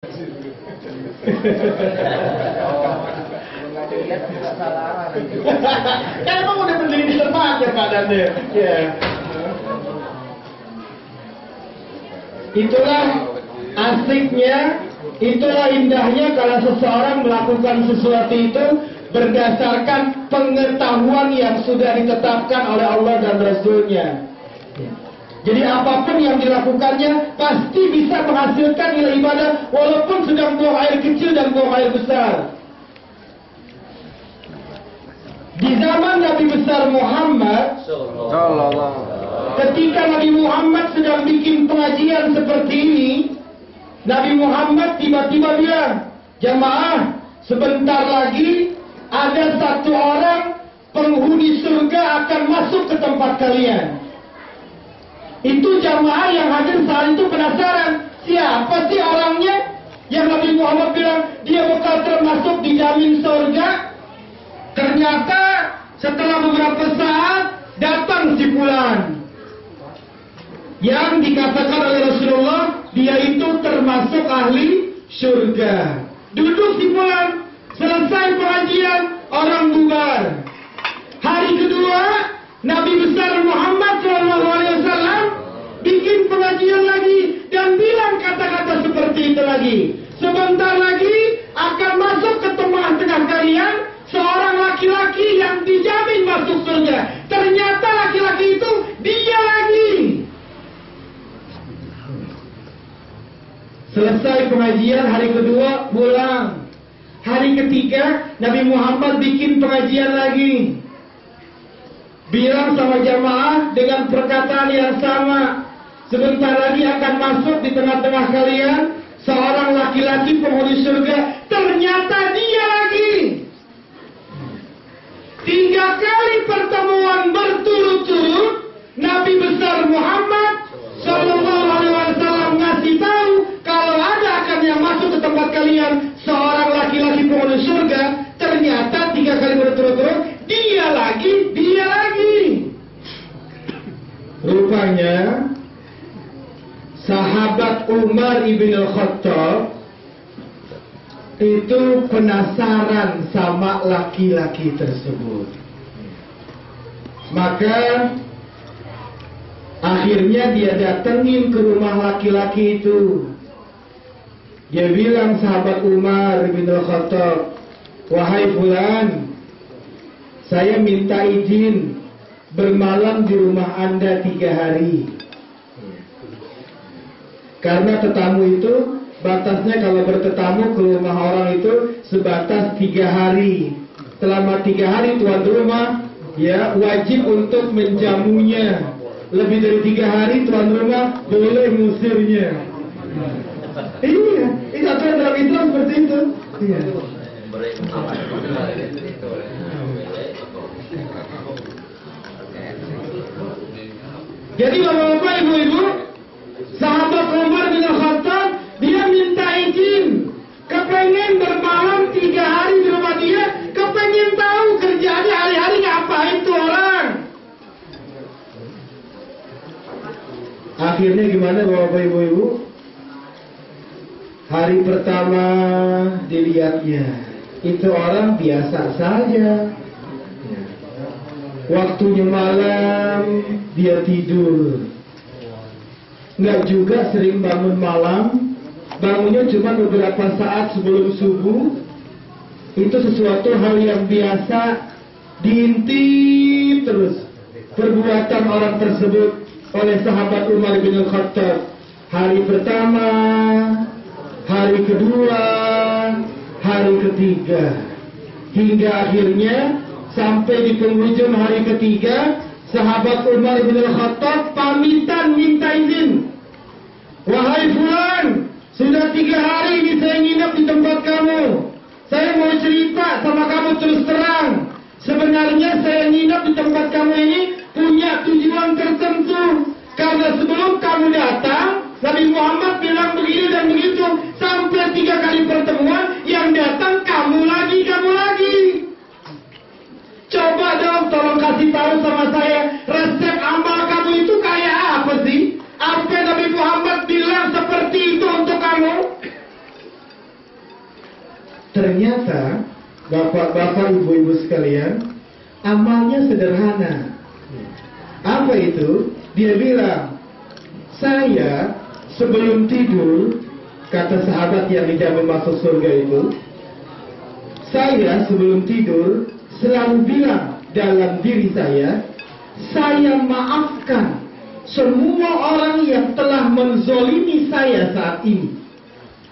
Kan emang udah berdiri di tempat ya keadaannya. Ya. Itulah asiknya, itulah indahnya kalau seseorang melakukan sesuatu itu berdasarkan pengetahuan yang sudah ditetapkan oleh Allah dan Rasul-Nya. Jadi apapun yang dilakukannya pasti bisa menghasilkan nilai ibadah walaupun sedang buang air kecil dan buang air besar. Di zaman Nabi besar Muhammad, ketika Nabi Muhammad sedang bikin pengajian seperti ini, Nabi Muhammad tiba-tiba bilang, "Jamaah, sebentar lagi ada satu orang penghuni surga akan masuk ke tempat kalian." Itu jamaah yang hadir saat itu penasaran, siapa sih orangnya yang Nabi Muhammad bilang dia bakal termasuk dijamin surga? Ternyata setelah beberapa saat datang si fulan yang dikatakan oleh Rasulullah dia itu termasuk ahli surga. Duduk si fulan, selesai pengajian, orang bubar. Hari kedua Nabi besar Muhammad SAW bikin pengajian lagi dan bilang kata-kata seperti itu lagi. Sebentar lagi akan masuk ke tengah-tengah kalian seorang laki-laki yang dijamin masuk surga. Ternyata laki-laki itu dia lagi. Selesai pengajian hari kedua pulang. Hari ketiga Nabi Muhammad bikin pengajian lagi. Bilang sama jamaah dengan perkataan yang sama, sebentar lagi akan masuk di tengah-tengah kalian seorang laki-laki penghuni surga. Ternyata dia lagi. 3 kali pertemuan berturut-turut Nabi besar Muhammad Sallallahu Alaihi Wasallam ngasih tahu kalau ada akan yang masuk ke tempat kalian seorang laki-laki penghuni surga. Ternyata 3 kali berturut-turut dia lagi. Rupanya sahabat Umar ibn al-Khattab itu penasaran sama laki-laki tersebut. Maka akhirnya dia datengin ke rumah laki-laki itu. Dia bilang sahabat Umar ibn al-Khattab, "Wahai fulan, saya minta izin bermalam di rumah Anda 3 hari. Karena tetamu itu batasnya kalau bertetamu ke rumah orang itu sebatas 3 hari. Selama 3 hari tuan rumah ya wajib untuk menjamunya. Lebih dari 3 hari tuan rumah boleh ngusirnya." Iya, itu aturan dalam Islam seperti itu. Iya. Jadi bapak-bapak, ibu-ibu, sahabat Umar bin Khattab dia minta izin, kepengen bermalam 3 hari di rumah dia, kepengen tahu kerjaannya hari-hari ngapain tuh orang. Akhirnya gimana bapak-bapak, ibu-ibu? Hari pertama dilihatnya itu orang biasa saja. Waktunya malam dia tidur. Nggak juga sering bangun malam. Bangunnya cuma beberapa saat sebelum subuh. Itu sesuatu hal yang biasa. Diintip terus perbuatan orang tersebut oleh sahabat Umar bin Khattab. Hari pertama, hari kedua, hari ketiga, hingga akhirnya sampai di penghujung hari ketiga, sahabat Umar bin Khattab pamitan minta izin. "Wahai fulan, sudah 3 hari ini saya nginap di tempat kamu. Saya mau cerita sama kamu terus terang. Sebenarnya saya nginap di tempat kamu ini punya tujuan tertentu. Karena sebelum kamu datang, Nabi Muhammad bilang begini dan begitu. Sampai 3 kali pertemuan, yang datang kamu lagi. Coba dong tolong kasih tahu sama saya, resep amal kamu itu kayak apa sih? Apa Nabi Muhammad bilang seperti itu untuk kamu?" Ternyata bapak-bapak, ibu-ibu sekalian, amalnya sederhana. Apa itu? Dia bilang, saya sebelum tidur, kata sahabat yang dijamin masuk surga itu, saya sebelum tidur selalu bilang dalam diri saya maafkan semua orang yang telah menzolimi saya saat ini.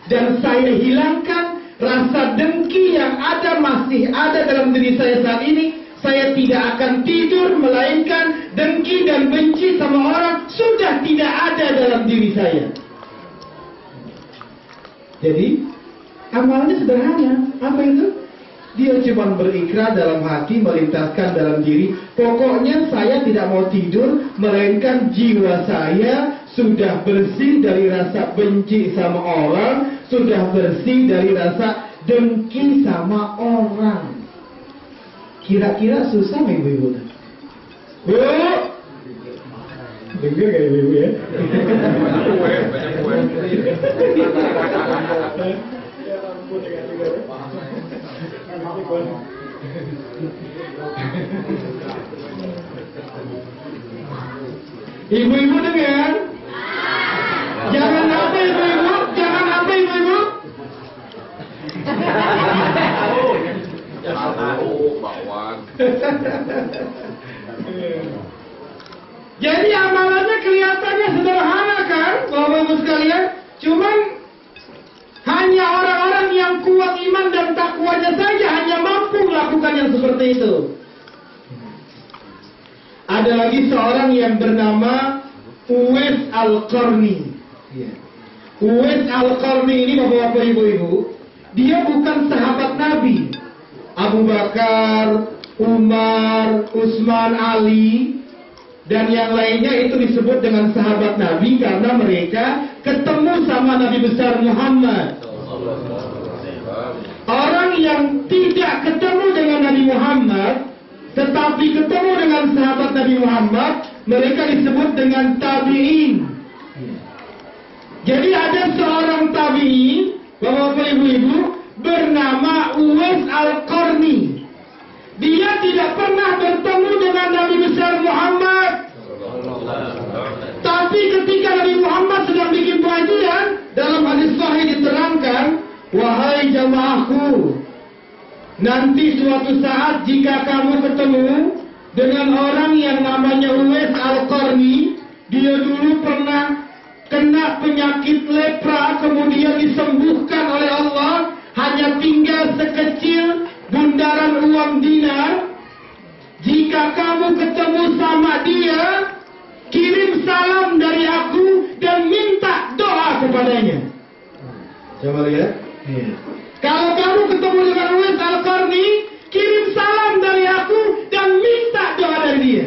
Dan saya hilangkan rasa dengki yang masih ada dalam diri saya saat ini. Saya tidak akan tidur melainkan dengki dan benci sama orang sudah tidak ada dalam diri saya. Jadi amalnya sederhana. Apa itu? Dia cuma berikrar dalam hati, melintaskan dalam diri, pokoknya saya tidak mau tidur melainkan jiwa saya sudah bersih dari rasa benci sama orang, sudah bersih dari rasa dengki sama orang. Kira-kira susah nggak ibu-ibu? Bu, dengar gak ibu-ibu ya? Ibu-ibu dengar? Jangan apa ibu-ibu? Jangan apa ibu-ibu? Jadi amalannya kelihatannya sederhana kan, Bapak-Ibu sekalian? Cuman hanya orang-orang yang kuat iman dan takwanya saja hanya mampu melakukan yang seperti itu. Ada lagi seorang yang bernama Uwais Al-Qarni. Uwais Al-Qarni ini Bapak-Bapak, Ibu-Ibu, dia bukan sahabat Nabi. Abu Bakar, Umar, Utsman, Ali, dan yang lainnya itu disebut dengan sahabat Nabi karena mereka ketemu sama Nabi besar Muhammad. Orang yang tidak ketemu dengan Nabi Muhammad tetapi ketemu dengan sahabat Nabi Muhammad, mereka disebut dengan tabi'in. Jadi ada seorang tabi'in, Bapak-bapak, Ibu-ibu, bernama Uwais Al-Qarni. Dia tidak pernah bertemu dengan Nabi besar Muhammad. Tapi ketika Nabi Muhammad sedang bikin pengajian, dalam hadis sahih diterangkan, wahai jamaahku, nanti suatu saat jika kamu ketemu dengan orang yang namanya Uwais Al-Qarni, dia dulu pernah kena penyakit lepra, kemudian disembuhkan oleh Allah, hanya tinggal sekecil bundaran uang dinar. Jika kamu ketemu sama dia, kirim salam dari aku dan minta doa kepadanya. Coba lihat. Kalau kamu ketemu dengan Uwais Al-Qarni, kirim salam dari aku dan minta doa dari dia.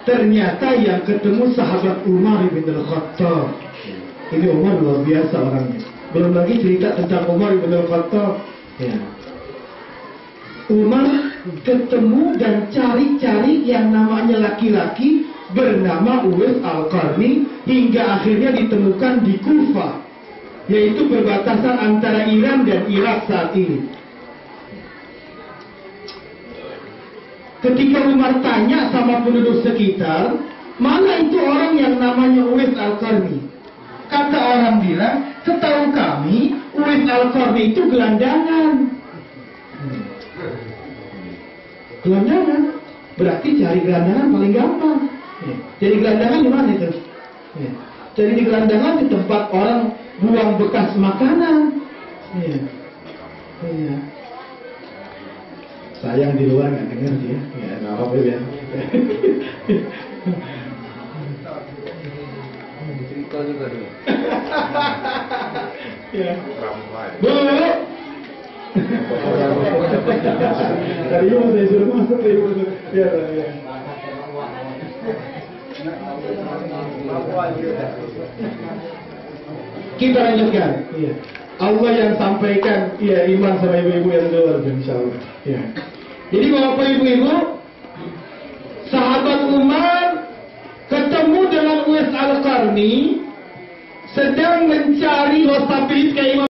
Ternyata yang ketemu sahabat Umar bin Al-Khattab. Ini Umar luar biasa orangnya. Belum lagi cerita tentang Umar bin Al-Khattab. Umar ketemu dan cari-cari yang namanya laki-laki bernama Uwais Al-Qarni hingga akhirnya ditemukan di Kufah, yaitu perbatasan antara Iran dan Irak saat ini. Ketika Umar tanya sama penduduk sekitar, mana itu orang yang namanya Uwais Al-Qarni? Kata orang bilang, setahu kami Uwais Al-Qarni itu gelandangan. Gelandangan? Berarti cari gelandangan paling gampang. Jadi gelandangan di mana itu? Jadi di gelandangan di tempat orang buang bekas makanan. Sayang di luar nggak dengar dia. Ya nggak apa-apa ya. Cerita juga dulu. Ya. Bu. Tadi mau saya suruh masuk ya. Kita lanjutkan. Iya. Allah yang sampaikan, ya iman sama ibu-ibu yang luar biasa. Ya. Jadi bapak ibu-ibu, sahabat Umar ketemu dengan Uwais Al-Qarni sedang mencari wastabit kayak Imam